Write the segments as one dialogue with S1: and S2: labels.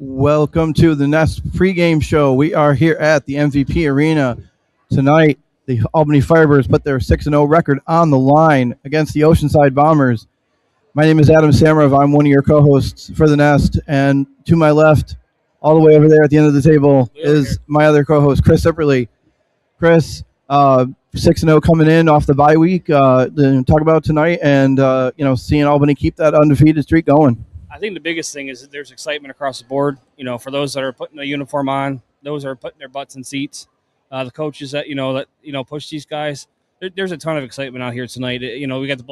S1: Welcome to the Nest pregame show. We are here at the MVP Arena tonight. The Albany Firebirds put their 6-0 record on the line against the Oceanside Bombers. My name is Adam Samarov. I'm one of your co-hosts for the Nest, and to my left, all the way over there at the end of the table, is my other co-host, Chris Ipperly. Chris, 6-0 coming in off the bye week. To talk about tonight, and seeing Albany keep that undefeated streak going.
S2: I think the biggest thing is that there's excitement across the board. For those that are putting the uniform on, those that are putting their butts in seats, the coaches that push these guys. There's a ton of excitement out here tonight. We got the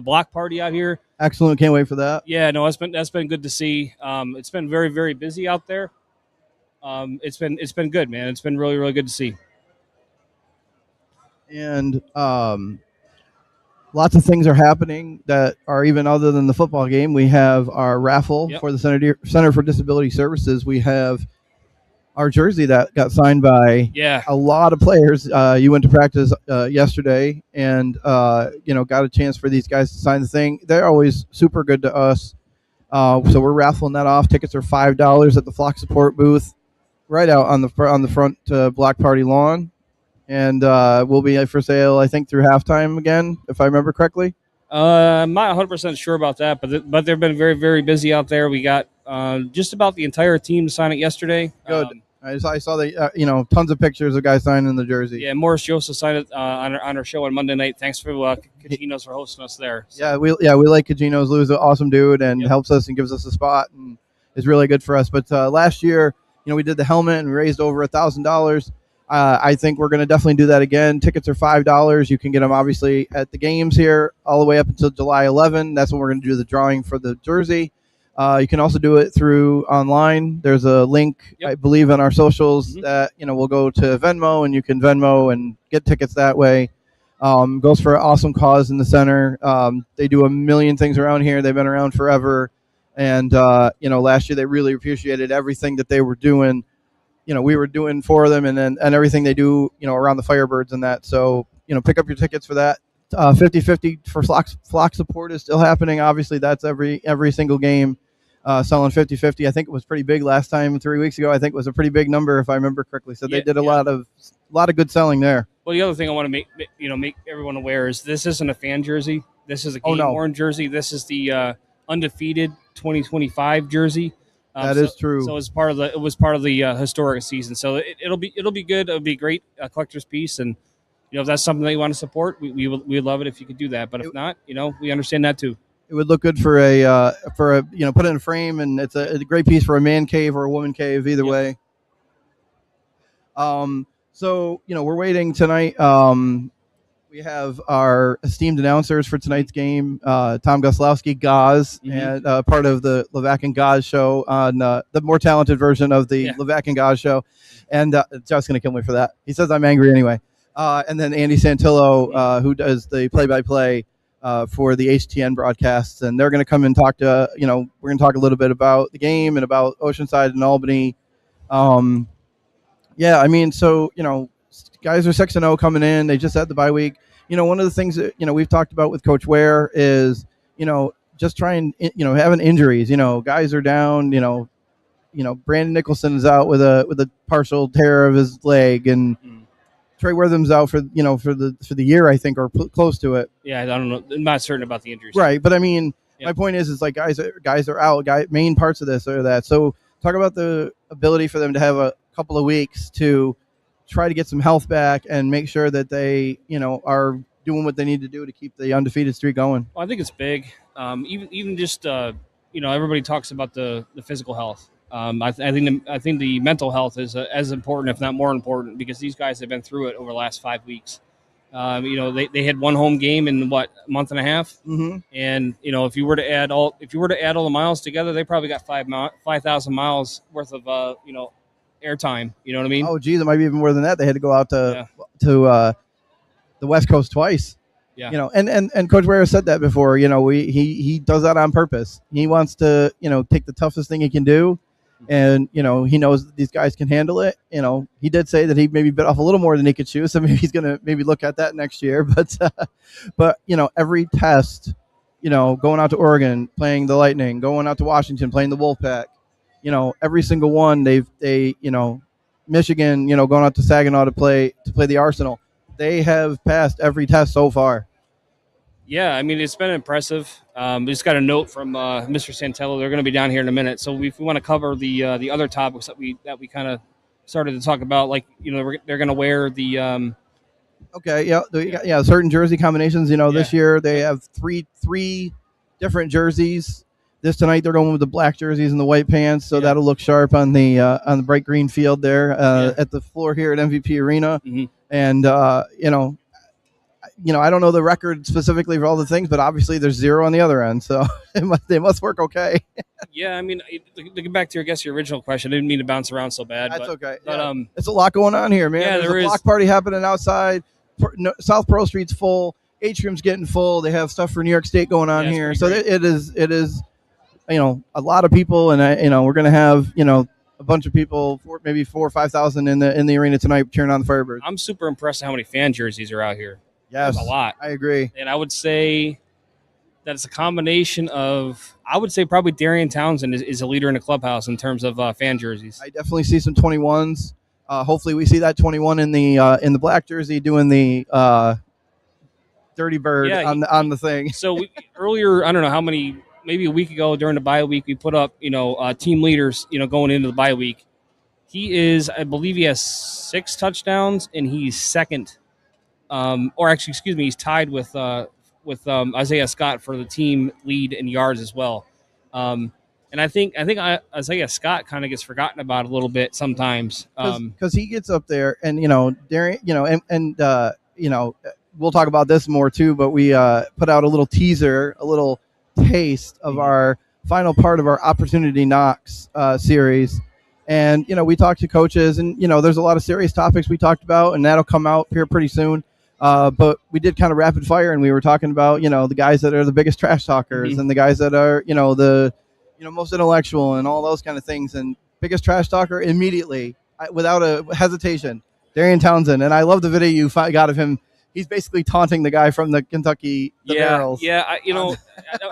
S2: block party out here.
S1: Excellent, can't wait for that.
S2: Yeah, no, that's been good to see. It's been very, very busy out there. It's been good, man. It's been really, really good to see.
S1: And lots of things are happening that are even other than the football game. We have our raffle for the Center for Disability Services. We have our jersey that got signed by a lot of players. You went to practice yesterday and, got a chance for these guys to sign the thing. They're always super good to us. So we're raffling that off. Tickets are $5 at the Flock Support booth right out on the front block party lawn. And will be for sale, I think, through halftime again, if I remember correctly.
S2: I'm not 100% sure about that, but they've been very, very busy out there. We got just about the entire team to sign it yesterday.
S1: Good. I saw the tons of pictures of guys signing the jersey.
S2: Yeah, Morris Joseph signed it on our show on Monday night. Thanks for Cagino's for hosting us there.
S1: So. We like Cagino's. Lou's an awesome dude and helps us and gives us a spot and is really good for us. But last year, we did the helmet and we raised over $1,000. I think we're going to definitely do that again. Tickets are $5. You can get them, obviously, at the games here all the way up until July 11. That's when we're going to do the drawing for the jersey. You can also do it through online. There's a link, I believe, on our socials that, we'll go to Venmo, and you can Venmo and get tickets that way. Goes for an awesome cause in the center. They do a million things around here. They've been around forever. And, last year they really appreciated everything that they were doing. We were doing for them and everything they do, around the Firebirds and that. So, pick up your tickets for that. 50-50 for flock support is still happening. Obviously, that's every single game selling 50-50. I think it was pretty big last time 3 weeks ago. I think it was a pretty big number, if I remember correctly. So they did a lot of good selling there.
S2: Well, the other thing I want to make everyone aware is this isn't a fan jersey. This is a game-worn jersey. This is the undefeated 2025 jersey.
S1: That is true.
S2: So it was part of the historic season. So it'll be good. It'll be a great collector's piece, and if that's something that you want to support, we'd love it if you could do that. But if not, we understand that too. It
S1: would look good for a put it in a frame, and it's a great piece for a man cave or a woman cave, either way. So we're waiting tonight. We have our esteemed announcers for tonight's game, Tom Goslowski, Goz, and part of the Levack and Goz show on the more talented version of the Levack and Goz show. And Josh's going to kill me for that. He says I'm angry anyway. And then Andy Santillo, who does the play-by-play for the HTN broadcasts. And they're going to come and talk to, we're going to talk a little bit about the game and about Oceanside and Albany. Guys are 6-0 coming in. They just had the bye week. One of the things that, we've talked about with Coach Ware is, just trying, having injuries. Guys are down. Brandon Nicholson is out with a partial tear of his leg, and Trey Wortham's out for the year, I think, or close to it.
S2: Yeah, I don't know. I'm not certain about the injuries.
S1: Right, but I mean, my point is like guys are out. Main parts of this or that. So talk about the ability for them to have a couple of weeks to try to get some health back and make sure that they, are doing what they need to do to keep the undefeated streak going.
S2: Well, I think it's big. Even just, everybody talks about the physical health. I think the mental health is as important, if not more important, because these guys have been through it over the last 5 weeks. They had one home game in a month and a half, and if you were to add all the miles together, they probably got 5,000 miles worth of airtime. You know what I mean?
S1: Oh, geez, it might be even more than that. They had to go out to the West Coast twice.
S2: Yeah.
S1: And Coach Ware said that before. He does that on purpose. He wants to take the toughest thing he can do, and he knows that these guys can handle it. He did say that he maybe bit off a little more than he could chew, so maybe he's gonna look at that next year. But every test, going out to Oregon, playing the Lightning, going out to Washington, playing the Wolfpack. every single one Michigan, going out to Saginaw to play the Arsenal. They have passed every test so far.
S2: Yeah, I mean, it's been impressive. We just got a note from Mr. Santillo. They're going to be down here in a minute. So if we want to cover the other topics that we kind of started to talk about, like, they're going to wear the
S1: Okay, yeah, certain jersey combinations. This year they have three different jerseys. Tonight they're going with the black jerseys and the white pants, so that'll look sharp on the bright green field there at the floor here at MVP Arena.
S2: Mm-hmm.
S1: And I don't know the record specifically for all the things, but obviously there's 0 on the other end, so they must work okay.
S2: Yeah, I mean, to get back to your original question, I didn't mean to bounce around so bad.
S1: That's okay.
S2: But
S1: it's a lot going on here, man.
S2: Yeah,
S1: there's a block party happening outside. South Pearl Street's full. Atrium's getting full. They have stuff for New York State going on here, so it is a lot of people, and we're going to have a bunch of people, maybe 4,000 or 5,000 in the arena tonight cheering on the Firebirds.
S2: I'm super impressed at how many fan jerseys are out here.
S1: Yes,
S2: a lot.
S1: I agree.
S2: And I would say that it's a combination of, I would say probably Darian Townsend is a leader in the clubhouse in terms of fan jerseys.
S1: I definitely see some 21s. Hopefully we see that 21 in the black jersey doing the Dirty Bird on the thing.
S2: So earlier, I don't know how many, maybe a week ago during the bye week, we put up team leaders going into the bye week. I believe he has 6 touchdowns, and he's second. He's tied with Isaiah Scott for the team lead in yards as well. And I think Isaiah Scott kind of gets forgotten about a little bit sometimes
S1: because he gets up there, and Darian, we'll talk about this more too. But we put out a little teaser, a little taste of our final part of our Opportunity Knocks series. And, we talked to coaches, and, there's a lot of serious topics we talked about, and that'll come out here pretty soon. But we did kind of rapid fire, and we were talking about, the guys that are the biggest trash talkers and the guys that are, the most intellectual and all those kind of things. And biggest trash talker immediately, without a hesitation, Darian Townsend. And I love the video you got of him. He's basically taunting the guy from the Kentucky Barrels.
S2: Yeah,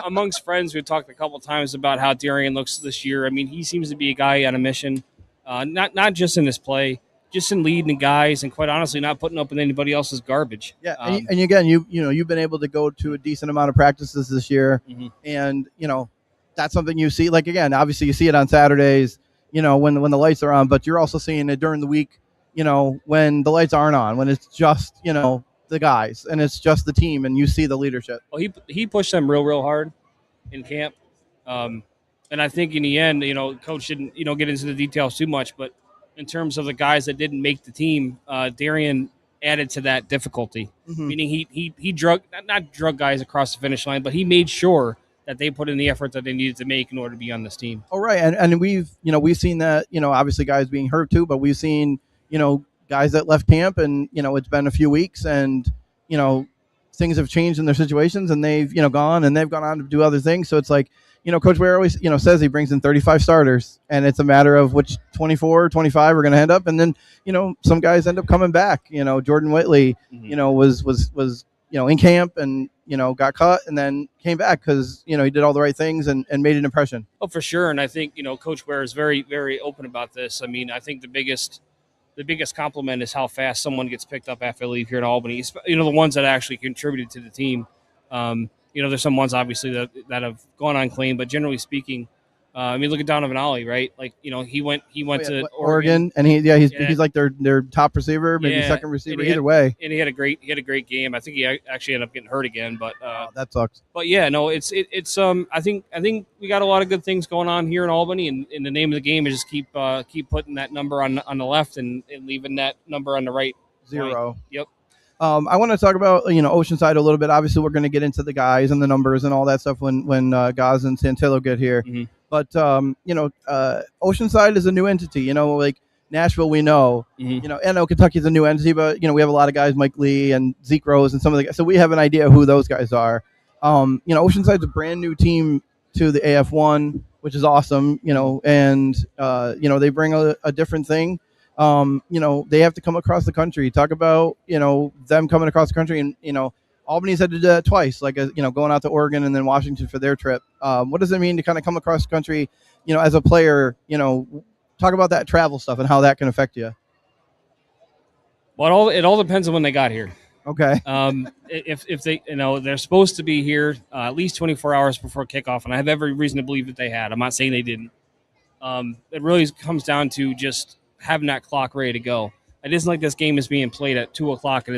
S2: amongst friends, we've talked a couple of times about how Darian looks this year. I mean, he seems to be a guy on a mission, not just in his play, just in leading guys, and quite honestly, not putting up with anybody else's garbage.
S1: Yeah, and again, you've been able to go to a decent amount of practices this year, and that's something you see. Like, again, obviously you see it on Saturdays, when the lights are on, but you're also seeing it during the week, when the lights aren't on, when it's just the guys and it's just the team, and you see the leadership.
S2: Well, he pushed them real hard in camp, and I think in the end, coach didn't get into the details too much, but in terms of the guys that didn't make the team, Darian added to that difficulty. Meaning he not drug guys across the finish line, but he made sure that they put in the effort that they needed to make in order to be on this team.
S1: Oh, right. And we've seen that, obviously guys being hurt too, but we've seen, guys that left camp, and, it's been a few weeks, and, things have changed in their situations, and they've, gone on to do other things. So it's like, Coach Ware always, says he brings in 35 starters, and it's a matter of which 24, 25 are going to end up. And then, some guys end up coming back. Jordan Whitley, was in camp and, got cut and then came back because, he did all the right things and made an impression.
S2: Oh, for sure. And I think, Coach Ware is very, very open about this. I mean, I think the biggest compliment is how fast someone gets picked up after they leave here in Albany. The ones that actually contributed to the team. There's some ones obviously that have gone unclaimed, but generally speaking, look at Donovan Ollie, right? Like, he went to
S1: Oregon, and he's like their top receiver, maybe second receiver, either way.
S2: And he had a great game. I think he actually ended up getting hurt again, but
S1: that sucks.
S2: But yeah, no, it's I think we got a lot of good things going on here in Albany, and the name of the game is just keep putting that number on the left and leaving that number on the right.
S1: 0.
S2: Yep.
S1: I want to talk about Oceanside a little bit. Obviously, we're going to get into the guys and the numbers and all that stuff when Goz and Santillo get here. But Oceanside is a new entity. Like Nashville, we know. I know Kentucky's a new entity, but we have a lot of guys, Mike Lee and Zeke Rose, and some of the guys. So we have an idea who those guys are. Oceanside's a brand new team to the AF1, which is awesome. And they bring a different thing. They have to come across the country. Talk about, them coming across the country, and, Albany's had to do that twice, like going out to Oregon and then Washington for their trip. What does it mean to kind of come across the country, as a player? Talk about that travel stuff and how that can affect you.
S2: Well, it all depends on when they got here.
S1: Okay.
S2: If they, they're supposed to be here at least 24 hours before kickoff, and I have every reason to believe that they had. I'm not saying they didn't. It really comes down to just having that clock ready to go. It isn't like this game is being played at 2:00 and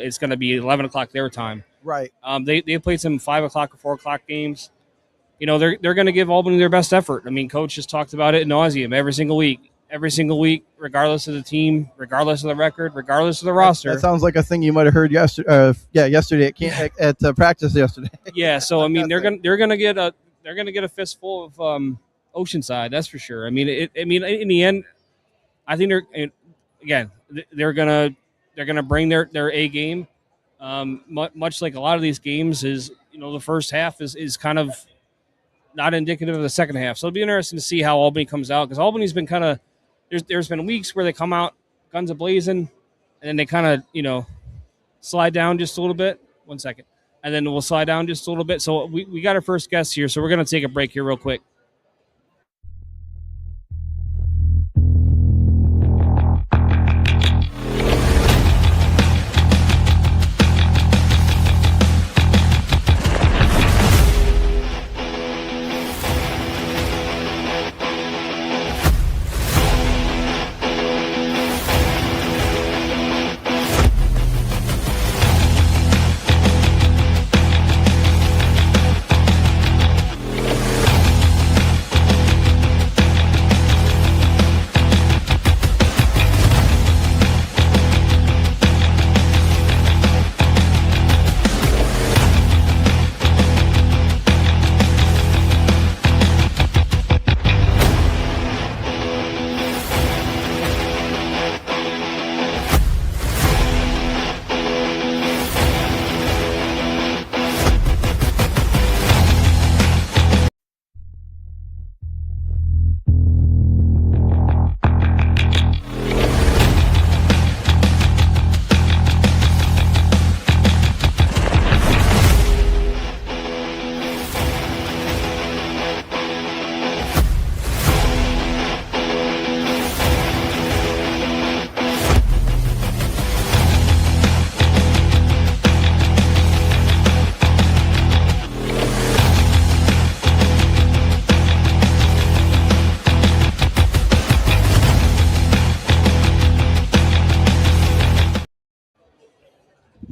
S2: it's going to be 11:00 their time.
S1: Right.
S2: They played some 5:00 or 4:00 games. They're going to give Albany their best effort. I mean, coach just talked about it ad nauseum every single week, regardless of the team, regardless of the record, regardless of the roster.
S1: That sounds like a thing you might have heard yesterday. Yesterday at practice yesterday.
S2: Yeah. So I mean, they're gonna get a fistful of Oceanside. That's for sure. I mean, in the end, I think they're gonna bring their A game. Much like a lot of these games is, the first half is kind of not indicative of the second half. So it'll be interesting to see how Albany comes out, because Albany's been kind of there's been weeks where they come out guns a-blazing, and then they kind of slide down just a little bit. 1 second, and then we'll slide down just a little bit. So we got our first guest here, so we're gonna take a break here real quick.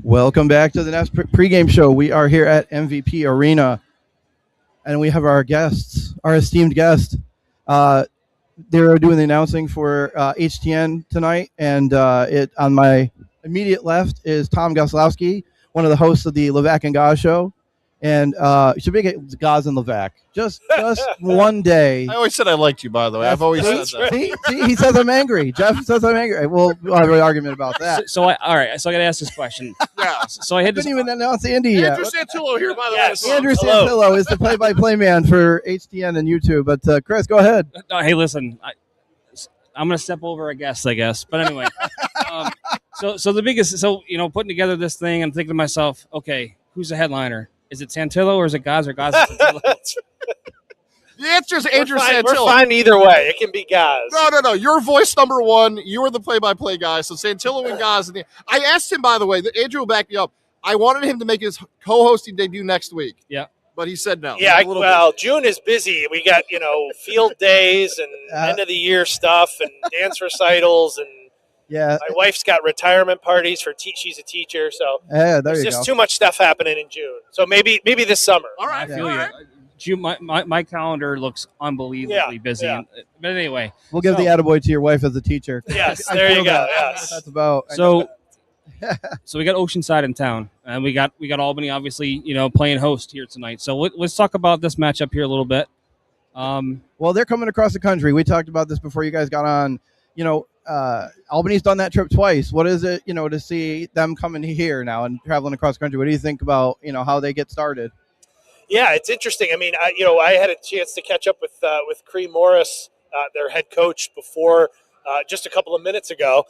S1: Welcome back to the next pregame show. We are here at MVP Arena, and we have our guests, our esteemed guest. They're doing the announcing for HTN tonight, and on my immediate left is Tom Goslowski, one of the hosts of the Levac and Goz show. And should we get Goz and Levac? Just one day.
S3: I always said I liked you, by the way. I've always said that.
S1: See, he says I'm angry. Jeff says I'm angry. We'll have an argument about that.
S2: So I got to ask this question.
S3: Yeah.
S2: So I
S1: didn't even announce Andy yet.
S3: Andrew Santillo here, by the way.
S1: Andrew Santillo is the play-by-play man for HTN and YouTube. But Chris, go ahead.
S2: Hey, listen, I'm going to step over a guest, I guess. But anyway, so the biggest, putting together this thing, I'm thinking to myself, okay, who's the headliner? Is it Santillo or is it Goz or Goz and Santillo?
S3: The answer is Andrew Santillo.
S4: We're fine either way. It can be Goz.
S3: No. You're voice number one. You are the play-by-play guy. So Santillo and Goz. I asked him, by the way, Andrew will back me up. I wanted him to make his co-hosting debut next week.
S2: Yeah.
S3: But he said no.
S4: Yeah, June is busy. We got, field days and end-of-the-year stuff and dance recitals and
S1: yeah.
S4: My wife's got retirement parties for she's a teacher, so
S1: there's
S4: just too much stuff happening in June. So maybe this summer.
S3: All right.
S2: I feel you. June, my calendar looks unbelievably busy.
S4: Yeah.
S2: But anyway.
S1: We'll give the attaboy to your wife as a teacher.
S4: Yes, there you go. Yes.
S1: That's about.
S2: So we got Oceanside in town, and we got Albany, obviously, playing host here tonight. So let's talk about this matchup here a little bit.
S1: Well, they're coming across the country. We talked about this before you guys got on. Albany's done that trip twice. What is it, to see them coming here now and traveling across the country? What do you think about, how they get started?
S4: Yeah, it's interesting. I mean, I had a chance to catch up with Cree Morris, their head coach, before just a couple of minutes ago,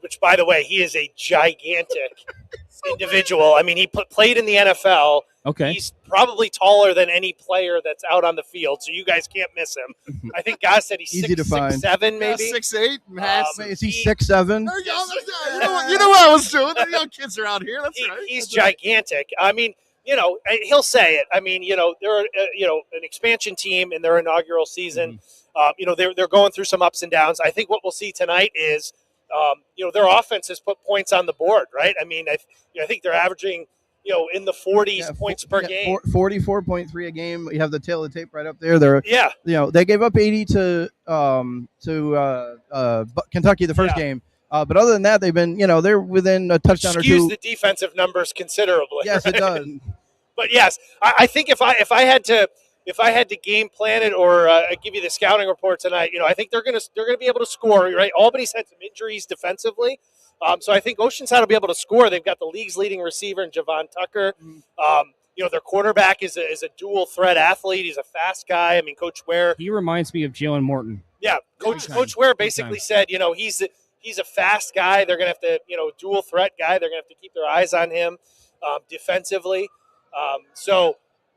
S4: which, by the way, he is a gigantic individual. I mean, he played in the NFL.
S2: Okay.
S4: He's probably taller than any player that's out on the field, so you guys can't miss him. I think Goz said he's
S1: Easy to find.
S4: 6'7", maybe.
S3: 6'8".
S1: Is he 6'7"?
S3: There you go. You know what I was doing. The young kids are out here. That's right.
S4: He's gigantic. I mean, he'll say it. I mean, they're an expansion team in their inaugural season. They're going through some ups and downs. I think what we'll see tonight is, their offense has put points on the board, right? I mean, I think they're averaging, in the 40s points per game.
S1: 44.3 a game. You have the tail of the tape right up there. They gave up 80 to Kentucky the first game. But other than that, they've been, they're within a touchdown or two.
S4: Skews the defensive numbers considerably.
S1: Yes,
S4: right?
S1: It does.
S4: But yes, I think if I had to game plan it or give you the scouting report tonight, I think they're gonna be able to score. Right, Albany's had some injuries defensively, so I think Oceanside will be able to score. They've got the league's leading receiver in Javon Tucker. Their quarterback is a dual threat athlete. He's a fast guy. I mean, Coach Ware.
S2: He reminds me of Jalen Morton.
S4: Yeah, Coach Ware basically said, he's a fast guy. They're gonna have to, dual threat guy. They're gonna have to keep their eyes on him defensively.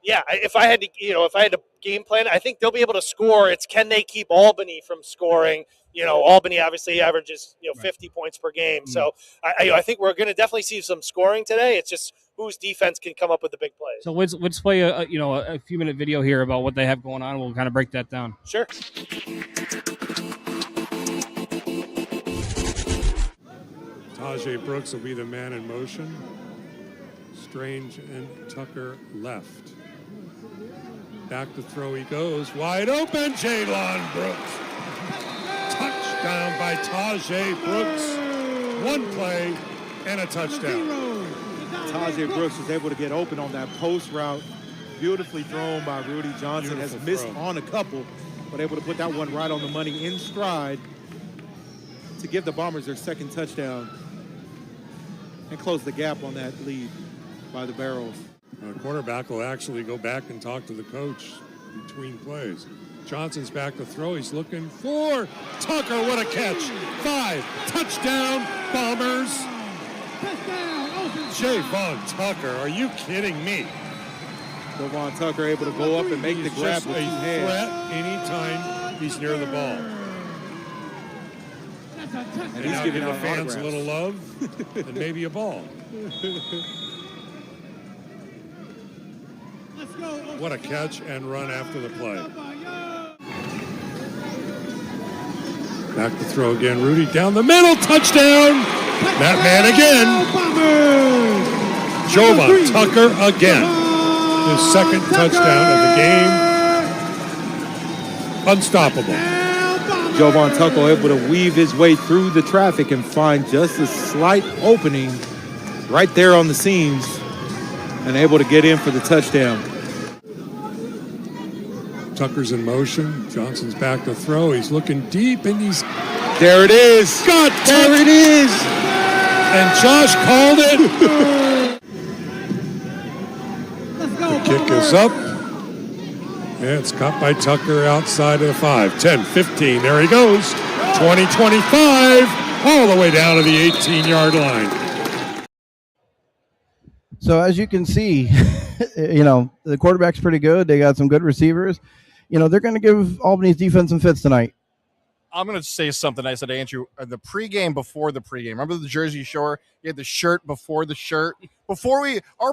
S4: If I had to game plan, I think they'll be able to score. It's can they keep Albany from scoring? Albany obviously averages 50 points per game. Mm-hmm. So I think we're going to definitely see some scoring today. It's just whose defense can come up with the big plays.
S2: So let's play a few minute video here about what they have going on. We'll kind of break that down.
S4: Sure.
S5: Tajay Brooks will be the man in motion. Strange and Tucker left. Back to throw he goes. Wide open, Jaylon Brooks. Touchdown by Tajay Brooks. One play and a touchdown.
S6: Tajay Brooks was able to get open on that post route. Beautifully thrown by Rudy Johnson. Has missed on a couple, but able to put that one right on the money in stride to give the Bombers their second touchdown and close the gap on that lead by the Barrels.
S5: The quarterback will actually go back and talk to the coach between plays. Johnson's back to throw. He's looking for Tucker. What a catch. 5. Touchdown, Bombers. Javon Tucker. Are you kidding me?
S6: Javon Tucker able to go up and make the grab with 2 hands.
S5: Threat anytime he's near the ball. And he's giving the fans a little love and maybe a ball. What a catch and run after the play. Back to throw again. Rudy down the middle. Touchdown. That man again. Javon Tucker again. His second touchdown of the game. Unstoppable.
S6: Javon Tucker able to weave his way through the traffic and find just a slight opening right there on the seams and able to get in for the touchdown.
S5: Tucker's in motion. Johnson's back to throw. He's looking deep, and he's...
S6: There it is.
S5: Scott,
S6: there it is.
S5: And Josh called it. The kick is up. And it's caught by Tucker outside of the 5. 10, 15. There he goes. 20, 25. All the way down to the 18-yard line.
S1: So as you can see, the quarterback's pretty good. They got some good receivers. They're going to give Albany's defense some fits tonight.
S3: I'm going to say something I said to Andrew. The pregame before the pregame. Remember the Jersey Shore? You had the shirt before the shirt. Our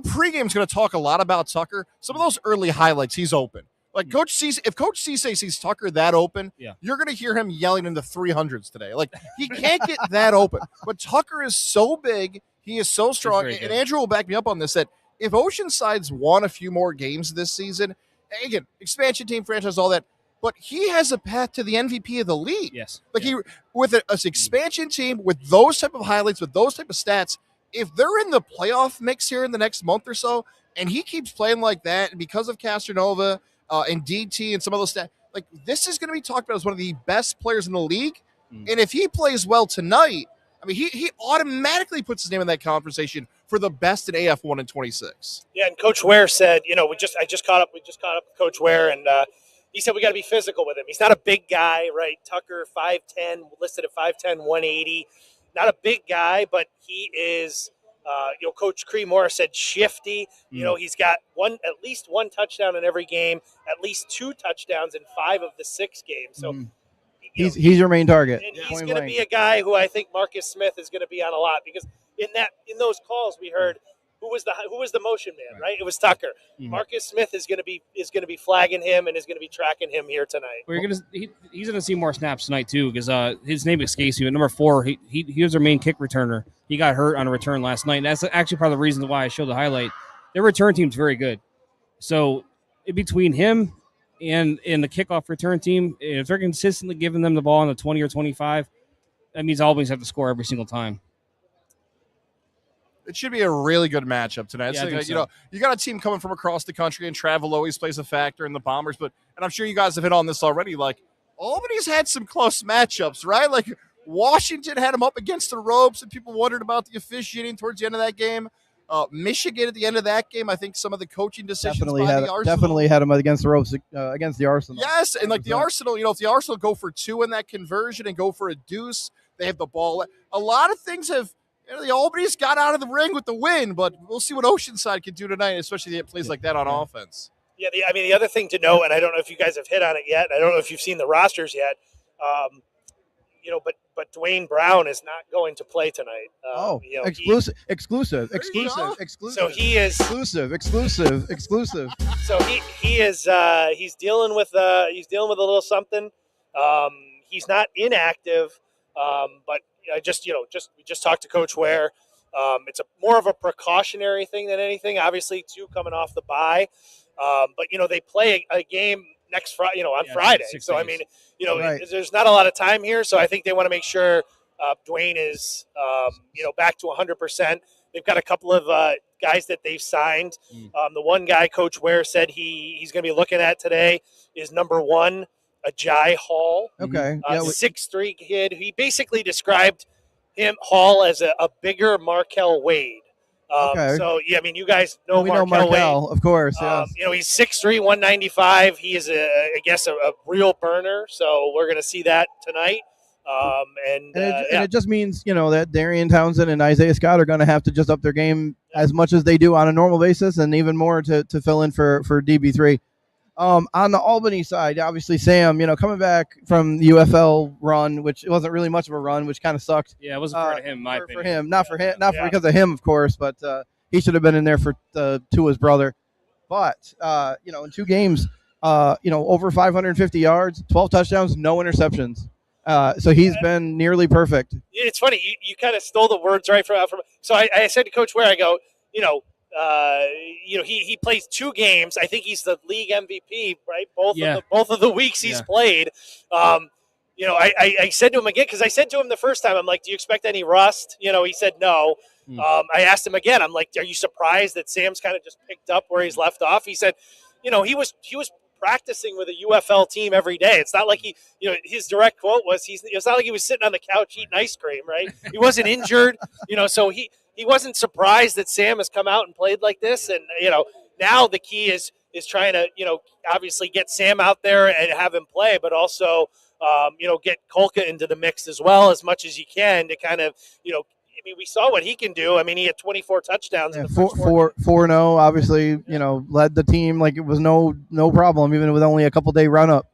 S3: pregame's going to talk a lot about Tucker. Some of those early highlights, he's open. Like if Coach Cisse sees Tucker that open, you're going to hear him yelling in the 300s today. Like, he can't get that open. But Tucker is so big. He is so strong. And Andrew will back me up on this, that if Oceanside's won a few more games this season, again, expansion team, franchise, all that, but he has a path to the MVP of the league.
S2: Yes.
S3: He with an expansion team, with those type of highlights, with those type of stats, if they're in the playoff mix here in the next month or so, and he keeps playing like that, and because of Castronova and DT and some of those stats, like, this is going to be talked about as one of the best players in the league. And if he plays well tonight, I mean, he automatically puts his name in that conversation for the best in AF 1 in 26.
S4: Yeah, and Coach Ware said, we just caught up with Coach Ware, and he said we got to be physical with him. He's not a big guy, right? Tucker, 5'10", listed at 5'10", 180. Not a big guy, but he is Coach Creemore said shifty. He's got at least one touchdown in every game, at least 2 touchdowns in 5 of the 6 games. So
S1: he's your main target.
S4: And he's going to be a guy who I think Marcus Smith is going to be on a lot, because in those calls we heard who was the motion man, right? It was Tucker. Mm-hmm. Marcus Smith is going to be flagging him and is going to be tracking him here tonight.
S2: Well, he's going to see more snaps tonight too, because his name escapes you. At number 4, he was our main kick returner. He got hurt on a return last night. And that's actually part of the reason why I showed the highlight. Their return team's very good. So in between him and the kickoff return team, if they're consistently giving them the ball on the 20 or 25, that means Albany's have to score every single time.
S3: It should be a really good matchup tonight.
S2: Yeah,
S3: you got a team coming from across the country, and travel always plays a factor in the Bombers. And I'm sure you guys have hit on this already. Like, Albany's had some close matchups, right? Like, Washington had them up against the ropes, and people wondered about the officiating towards the end of that game. Michigan at the end of that game, I think some of the coaching decisions
S1: definitely
S3: Arsenal
S1: had them against the ropes against the Arsenal.
S3: Yes, and like the Arsenal, if the Arsenal go for 2 in that conversion and go for a deuce, they have the ball. A lot of things have. The Albany's got out of the ring with the win, but we'll see what Oceanside can do tonight, especially if it plays like that on offense.
S4: Yeah, the other thing to know, and I don't know if you guys have hit on it yet, I don't know if you've seen the rosters yet, but Dwayne Brown is not going to play tonight.
S1: Exclusive.
S4: So he is
S1: exclusive.
S4: So he is he's dealing with a little something. He's not inactive, but we just talked to Coach Ware. It's more of a precautionary thing than anything. Obviously, 2 coming off the bye, but they play a game next Friday, on Friday. So days.
S1: Right.
S4: There's not a lot of time here. So I think they want to make sure Dwayne is back to 100%. They've got a couple of guys that they've signed. The one guy Coach Ware said he's going to be looking at today is number 1. Ajay Hall.
S1: Okay.
S4: 6'3" kid. He basically described Hall as a bigger Markel Wade.
S1: Okay.
S4: So, you guys know
S1: we
S4: Markel
S1: know Markel,
S4: Wade.
S1: of course, yes.
S4: He's 6'3", 195. He is, I guess, a real burner. So we're going to see that tonight. And it just means,
S1: that Darian Townsend and Isaiah Scott are going to have to just up their game as much as they do on a normal basis, and even more to fill in for DB3. On the Albany side, obviously Sam, coming back from the UFL run, which it wasn't really much of a run, which kind of sucked.
S2: Yeah, it wasn't part of him, in my opinion.
S1: For him, not because of him, of course, but he should have been in there for Tua's brother. But in 2 games, over 550 yards, 12 touchdowns, no interceptions. So he's been nearly perfect.
S4: It's funny, you kind of stole the words right from. So I said to Coach Ware, I go, he plays 2 games. I think he's the league MVP, right? Both of the weeks he's played. I said to him again, because I said to him the first time, I'm like, do you expect any rust? He said no. I asked him again. I'm like, are you surprised that Sam's kind of just picked up where he's left off? He said, he was practicing with a UFL team every day. It's not like his direct quote was, it's not like he was sitting on the couch eating ice cream, right? He wasn't injured, so he wasn't surprised that Sam has come out and played like this. And, now the key is trying to, obviously get Sam out there and have him play, but also, get Kolka into the mix as well as much as you can to kind of, we saw what he can do. He had 24 touchdowns. In the first
S1: 4-0, obviously, led the team like it was no problem, even with only a couple-day run-up.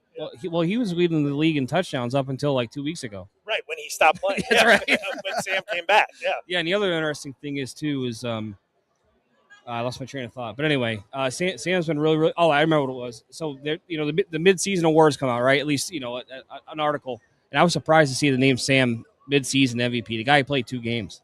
S2: Well, he was leading the league in touchdowns up until like 2 weeks ago.
S4: Right, when he stopped playing.
S2: That's right.
S4: When Sam came back,
S2: Yeah, and the other interesting thing is I lost my train of thought. But anyway, Sam's been really, really – I remember what it was. So, the mid-season awards come out, right? At least, an article. And I was surprised to see the name Sam mid-season MVP, the guy who played 2 games.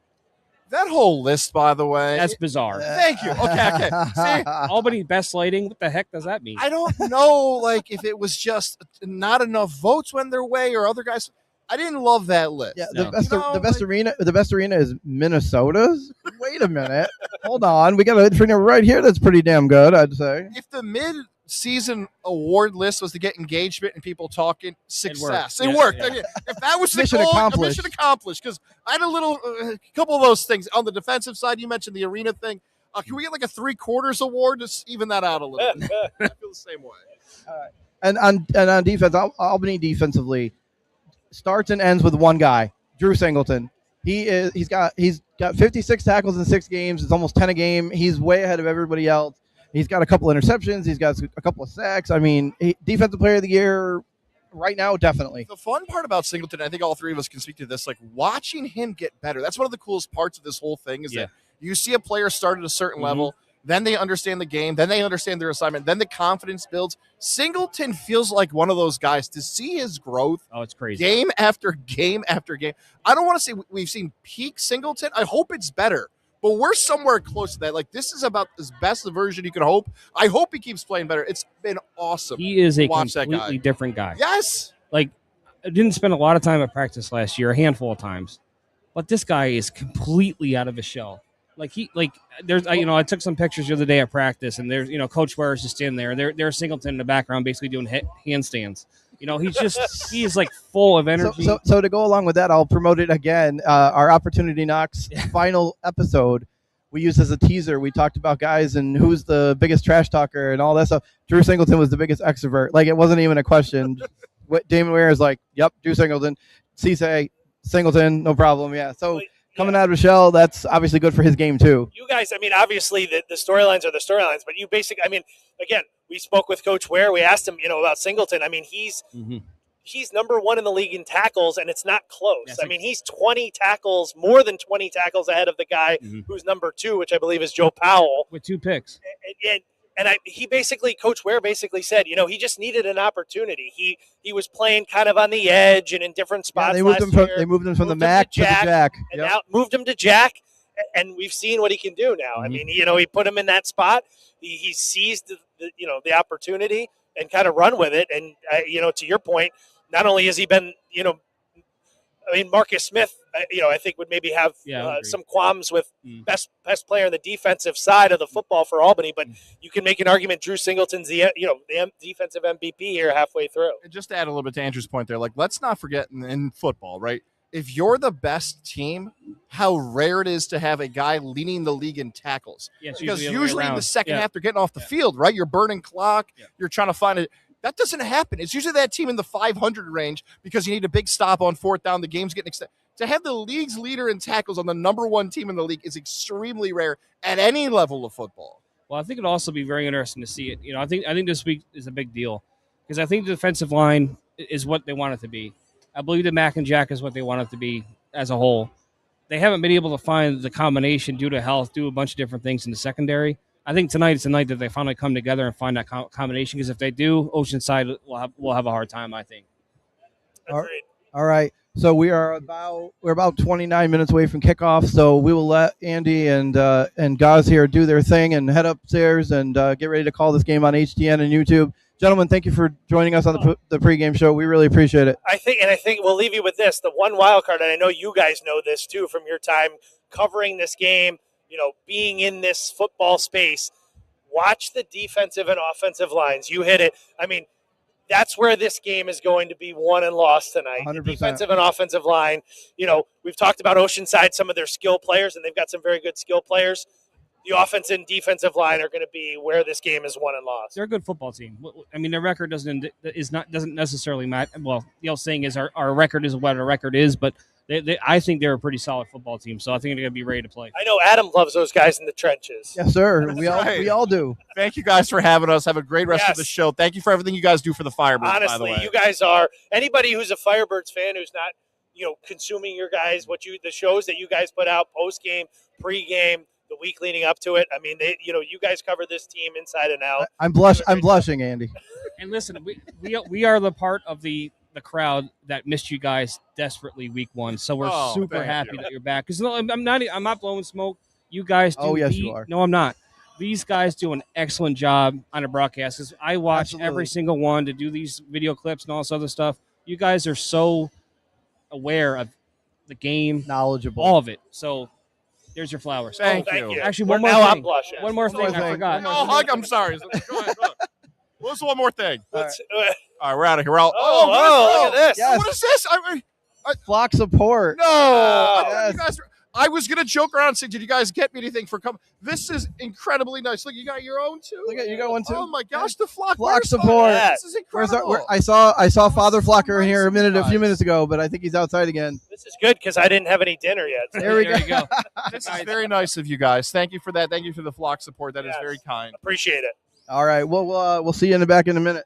S3: That whole list, by the way.
S2: That's bizarre.
S3: Thank you. Okay. See,
S2: Albany best lighting. What the heck does that mean?
S3: I don't know, if it was just not enough votes went their way or other guys. I didn't love that list.
S1: Yeah, the best arena is Minnesota's. Wait a minute. Hold on. We got a arena right here that's pretty damn good, I'd say.
S3: If the mid-season award list was to get engagement and people talking, success. It worked.
S2: Yeah.
S3: If that was the
S1: Mission
S3: goal,
S1: accomplished.
S3: mission accomplished. Because I had a couple of those things. On the defensive side, you mentioned the arena thing. Can we get like a 3/4 award to even that out a little bit? I feel the same way.
S1: All right. And on defense, Albany defensively starts and ends with one guy, Drew Singleton. He's got 56 tackles in 6 games. It's almost 10 a game. He's way ahead of everybody else. He's got a couple interceptions. He's got a couple of sacks. I mean, defensive player of the year right now, definitely.
S3: The fun part about Singleton, I think all three of us can speak to this, like watching him get better. That's one of the coolest parts of this whole thing is that you see a player start at a certain level, then they understand the game, then they understand their assignment, then the confidence builds. Singleton feels like one of those guys to see his growth.
S2: Oh, it's crazy.
S3: Game after game after game. I don't want to say we've seen peak Singleton. I hope it's better. But we're somewhere close to that. Like, this is about as best the version you can hope. I hope he keeps playing better. It's been awesome.
S2: He is a
S3: watch
S2: completely different guy.
S3: Yes.
S2: Like, I didn't spend a lot of time at practice last year, a handful of times. But this guy is completely out of his shell. I took some pictures the other day at practice, and there's, Coach Ware is just in there. There's Singleton in the background basically doing handstands. He is like full of energy.
S1: So to go along with that, I'll promote it again. Our Opportunity Knocks final episode, we used as a teaser. We talked about guys and who's the biggest trash talker and all that stuff. Drew Singleton was the biggest extrovert. Like, it wasn't even a question. What Damon Ware is like, yep, Drew Singleton. Cisse, Singleton, no problem. Yeah. So coming out of Michelle, that's obviously good for his game too.
S4: You guys, I mean, obviously the storylines are the storylines, but you basically, I mean, again, we spoke with Coach Ware. We asked him, about Singleton. I mean, he's number 1 in the league in tackles, and it's not close. I mean, he's 20 tackles, more than 20 tackles ahead of the guy who's number 2, which I believe is Joe Powell.
S2: With 2 picks.
S4: Coach Ware basically said, he just needed an opportunity. He was playing kind of on the edge and in different spots.
S1: They moved him from the Mac to the Jack.
S4: And now moved him to Jack, and we've seen what he can do now. I mean, he put him in that spot. He seized the opportunity and kind of run with it. And to your point, not only has he been, Marcus Smith, I think would maybe have some qualms with best player on the defensive side of the football for Albany, but you can make an argument Drew Singleton's the defensive MVP here halfway through.
S3: And just to add a little bit to Andrew's point there, like, let's not forget in football, right? If you're the best team, how rare it is to have a guy leading the league in tackles. Because usually in the second half, they're getting off the field, right? You're burning clock. You're trying to find it. That doesn't happen. It's usually that team in the 500 range because you need a big stop on 4th down. The game's getting extended. To have the league's leader in tackles on the number 1 team in the league is extremely rare at any level of football.
S2: Well, I think it'll also be very interesting to see it. I think this week is a big deal because I think the defensive line is what they want it to be. I believe the Mac and Jack is what they want it to be as a whole. They haven't been able to find the combination due to health, do a bunch of different things in the secondary. I think tonight is the night that they finally come together and find that combination, because if they do, Oceanside will have a hard time, I think.
S4: Agreed.
S1: All right. So we're about 29 minutes away from kickoff. So we will let Andy and Goz here do their thing and head upstairs and get ready to call this game on HTN and YouTube. Gentlemen, thank you for joining us on the pregame show. We really appreciate it.
S4: I think we'll leave you with this. The one wild card, and I know you guys know this too from your time covering this game, being in this football space. Watch the defensive and offensive lines. You hit it. I mean, that's where this game is going to be won and lost tonight.
S1: 100%.
S4: The defensive and offensive line. We've talked about Oceanside, some of their skill players, and they've got some very good skill players. The offense and defensive line are going to be where this game is won and lost.
S2: They're a good football team. I mean, their record doesn't necessarily matter. Well, the old saying is our record is what our record is, but I think they're a pretty solid football team, so I think they're going to be ready to play.
S4: I know Adam loves those guys in the trenches.
S1: Yes, sir. We all do.
S3: Thank you guys for having us. Have a great rest of the show. Thank you for everything you guys do for the Firebirds.
S4: Honestly,
S3: by the way.
S4: You guys are anybody who's a Firebirds fan who's not, consuming your guys the shows that you guys put out post game, pre-game, the week leading up to it. I mean, you guys cover this team inside and out.
S1: I'm blushing, Andy.
S2: And listen, we are the part of the crowd that missed you guys desperately week 1. So we're super happy that you're back. Because I'm not blowing smoke. You guys do.
S1: Oh, yes, you are.
S2: No, I'm not. These guys do an excellent job on the broadcast. Because I watch every single one to do these video clips and all this other stuff. You guys are so aware of the game,
S1: knowledgeable,
S2: all of it. So there's your flowers.
S3: Thank you.
S2: Actually, one more thing.
S4: I'm blushing.
S2: One more thing. I forgot.
S3: Oh, hug. I'm sorry. Go ahead. What's one more thing?
S1: All
S3: right, we're out of here.
S4: Look at this.
S1: Yes.
S3: What is this?
S1: Flock support.
S3: No.
S1: Yes.
S3: I was gonna joke around and say, "Did you guys get me anything for coming?" This is incredibly nice. Look, you got your own too.
S1: Look at you got one too.
S3: Oh my gosh, the flock
S1: support.
S3: This is incredible.
S1: I saw Father Flocker in here a few minutes ago, but I think he's outside again.
S4: This is good because I didn't have any dinner yet. So
S1: there we go.
S3: This is very nice of you guys. Thank you for that. Thank you for the flock support. That is very kind.
S4: Appreciate it.
S1: All right. Well, we'll see you in the back in a minute.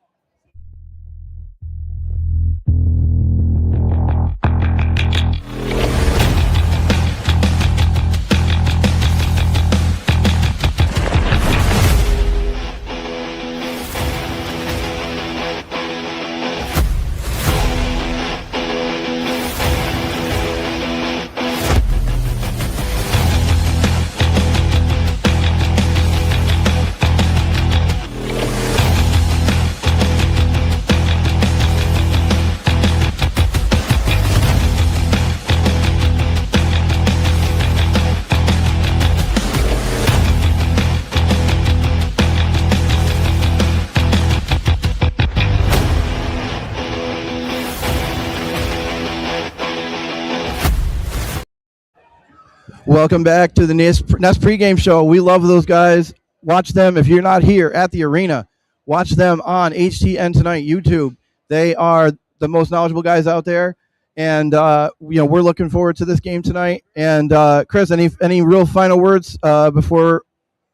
S1: Welcome back to the Nest pregame show. We love those guys. Watch them if you're not here at the arena. Watch them on HTN Tonight YouTube. They are the most knowledgeable guys out there, and we're looking forward to this game tonight. And Chris, any real final words before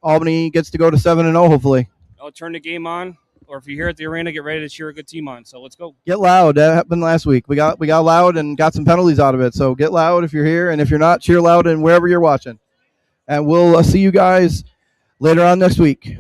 S1: Albany gets to go to 7-0? Hopefully,
S2: I'll turn the game on, or if you're here at the arena, get ready to cheer a good team on. So let's go.
S1: Get loud. That happened last week. We got loud and got some penalties out of it. So get loud if you're here, and if you're not, cheer loud and wherever you're watching. And we'll see you guys later on next week.